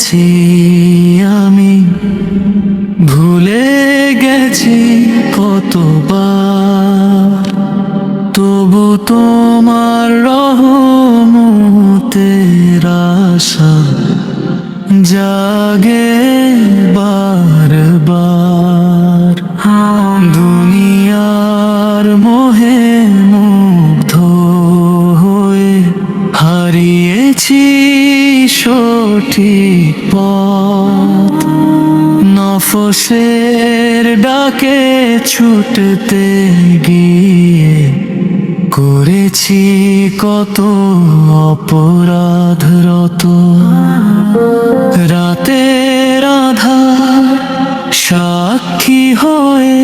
গেছি আমি, ভুলে গেছি কতবার, তবু তোমার রহমতের আশা জাগে বারবার। দুনিয়ার মোহে মুগ্ধ হয়ে হারিয়েছি সঠিক পথ, নফসের ডাকে ছুটতে গিয়ে করেছি কত অপরাধরত। রাতের আঁধার সাক্ষী হয়ে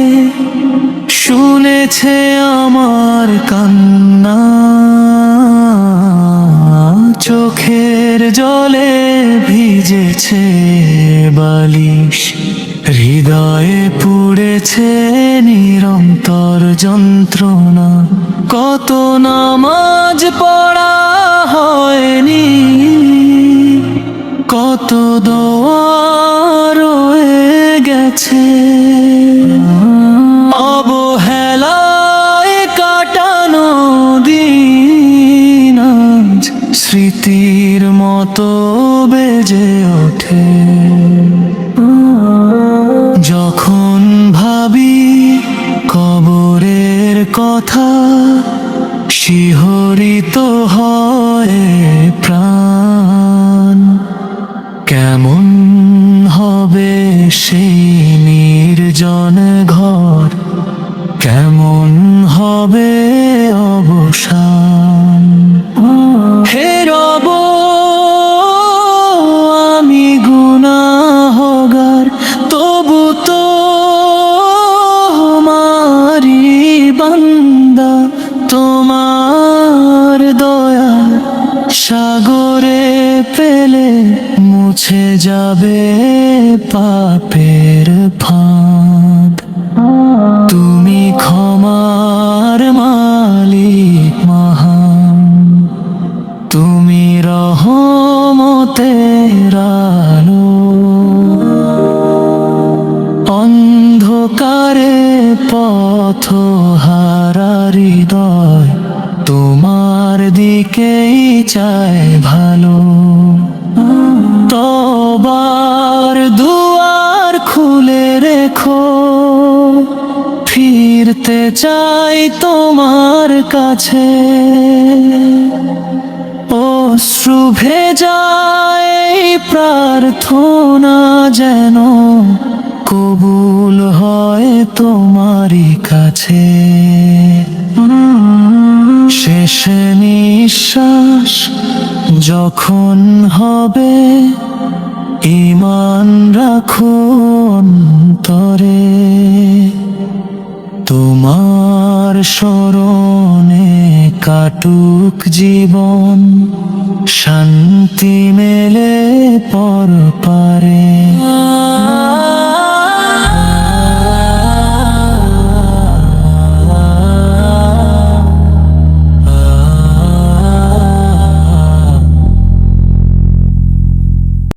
শুনেছে আমার কান্না, চোখের জলে ভিজেছে বালিশ, হৃদয়ে পুড়েছে নিরন্তর যন্ত্রণা। কত নামাজ পড়া হয়নি, কত দোয়া রয়ে গেছে, অবহেলায় কাটানো দিন আজ স্মৃতির মতো বেজে ওঠে। যখন ভাবি কবরের কথা, শিহরিত হয় প্রাণ। কেমন হবে সেই নির্জন ঘর, কেমন হবে অবসান। হে রব, আমি গুনাহগার, তবু তো তোমারি বান্দা। তোমার দয়া সাগরে পেলে মুছে যাবে পাপের ফাঁদ। তুমি ক্ষমার মালিক মহান, তুমি রহমতের আলো। অন্ধকারে পথহারা হৃদয় তোমার দিকেই চায় ভালো। তবার দুয়ার খুলে রেখো, ফিরতে চাই তোমার কাছে। অশ্রু ভেজায় প্রার্থনা যেন কবুল হয় তোমারই কাছে। শেষ নিঃশ্বাস যখন হবে, ঈমান রাখো অন্তরে। তোমার স্মরণে কাটুক জীবন, শান্তি মেলে পরপারে।